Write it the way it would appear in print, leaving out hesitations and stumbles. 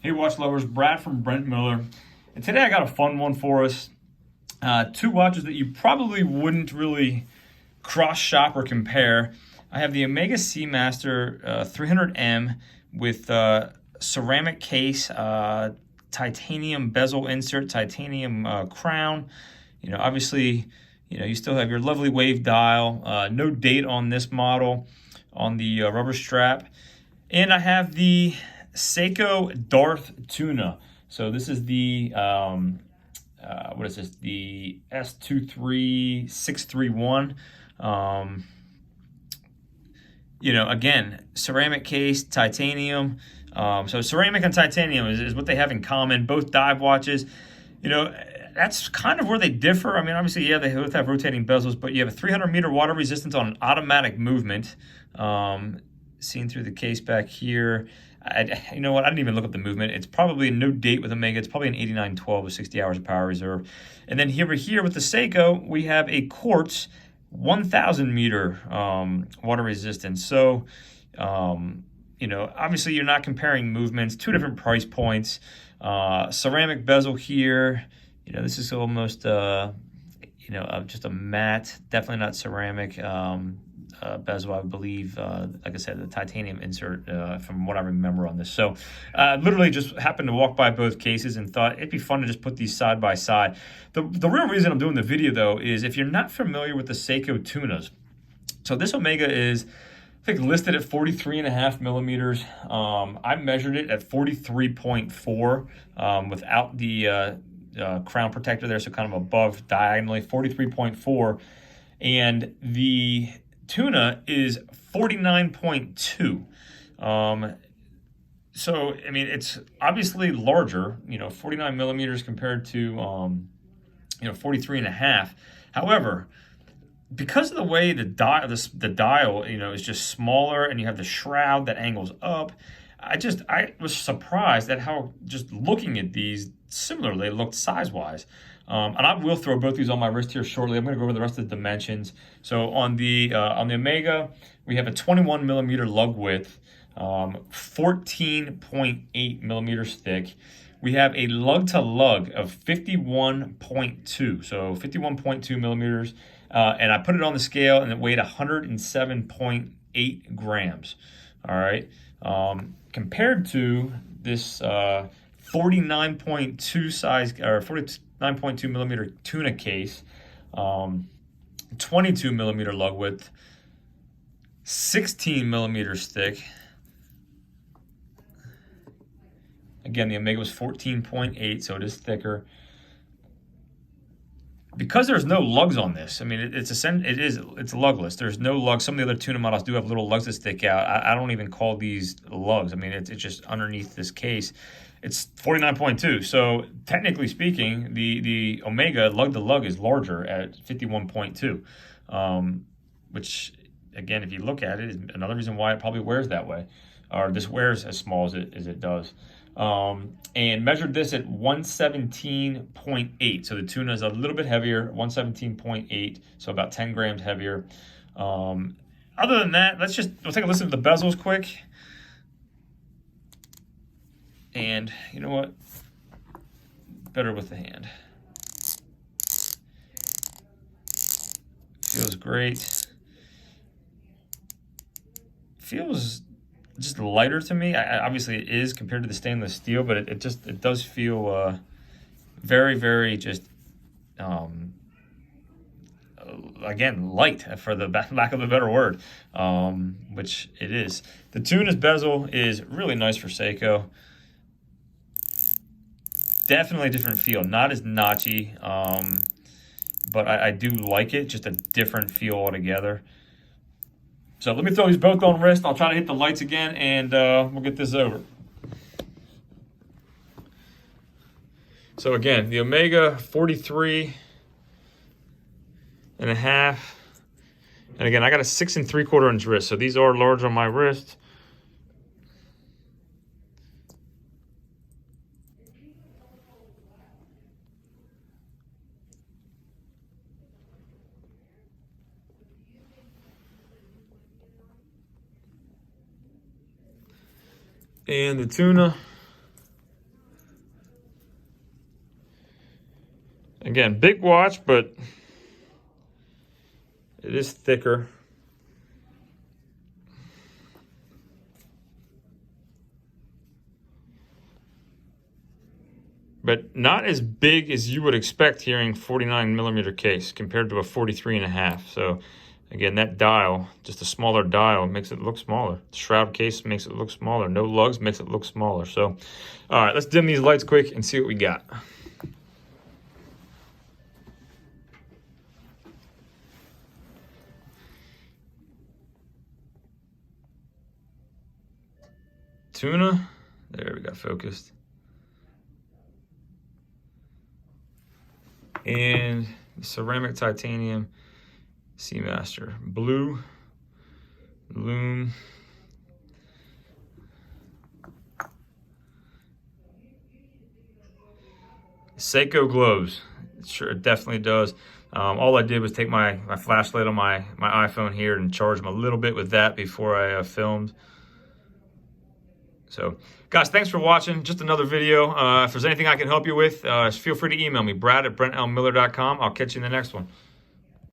Hey watch lovers, Brad from Brent Miller. And today I got a fun one for us. Two watches that you probably wouldn't really cross shop or compare. I have the Omega Seamaster 300M with ceramic case, titanium bezel insert, titanium crown. Obviously, you still have your lovely wave dial. No date on this model on the rubber strap. And I have the Seiko Tuna. So this is the what is this? The S23631. Again, ceramic case, titanium. So ceramic and titanium is what they have in common. Both dive watches. That's kind of where they differ. I mean, obviously, yeah, they both have rotating bezels, but you have a 300-meter water resistance on an automatic movement. Seen through the case back here. You know what? I didn't even look up the movement. It's probably no date with Omega. It's probably an 8912 with 60 hours of power reserve. And then here with the Seiko, we have a Quartz 1,000-meter water resistance. So, obviously you're not comparing movements. Two different price points. Ceramic bezel here. This is almost, just a matte. Definitely not ceramic. Bezel, I believe, like I said, the titanium insert from what I remember on this. So literally just happened to walk by both cases and thought it'd be fun to just put these side by side. The real reason I'm doing the video, though, is if you're not familiar with the Seiko Tunas. So this Omega is, I think, listed at 43.5 millimeters. I measured it at 43.4 without the crown protector there, so kind of above diagonally, 43.4. And the Tuna is 49.2. So, I mean, it's obviously larger, 49 millimeters compared to, 43.5. However, because of the way the dial, is just smaller and you have the shroud that angles up, I was surprised at how, just looking at these, similarly looked size-wise. And I will throw both these on my wrist here shortly. I'm going to go over the rest of the dimensions. So on the Omega, we have a 21 millimeter lug width, 14.8 millimeters thick. We have a lug to lug of 51.2, so 51.2 millimeters. And I put it on the scale and it weighed 107.8 grams. All right. Compared to this 49.2 size, or 49.2 millimeter Tuna case, 22 millimeter lug width, 16 millimeters thick. Again, the Omega was 14.8, so it is thicker. Because there's no lugs on this, I mean, it's lugless. There's no lugs. Some of the other Tuna models do have little lugs that stick out. I don't even call these lugs. I mean, it's just underneath this case. It's 49.2. So technically speaking, the Omega lug to lug is larger at 51.2, which, again, if you look at it, is another reason why it probably wears that way, or this wears as small as it does. And measured this at 117.8. So the Tuna is a little bit heavier, 117.8, so about 10 grams heavier. Other than that, we'll take a listen to the bezels quick. And you know what? Better with the hand. Feels great. Feels just lighter to me. Obviously it is compared to the stainless steel, but it does feel very, very just again, light, for the lack of a better word, which it is. The Tuna's bezel is really nice for Seiko. Definitely a different feel, not as notchy, but I do like it, just a different feel altogether. So let me throw these both on wrist. I'll try to hit the lights again, and we'll get this over. So again, the Omega 43.5. And again, I got a 6 3/4 inch wrist, so these are large on my wrist. And the Tuna Again, big watch, but it is thicker. But not as big as you would expect hearing 49mm case compared to a 43.5. So again, that dial, just a smaller dial, makes it look smaller. The shroud case makes it look smaller. No lugs makes it look smaller. So, all right, let's dim these lights quick and see what we got. Tuna, there we got focused. And the ceramic titanium Seamaster. Blue, loom. Seiko glows. Sure, it definitely does. All I did was take my flashlight on my iPhone here and charge them a little bit with that before I filmed. So, guys, thanks for watching. Just another video. If there's anything I can help you with, feel free to email me, brad@brentlmiller.com. I'll catch you in the next one.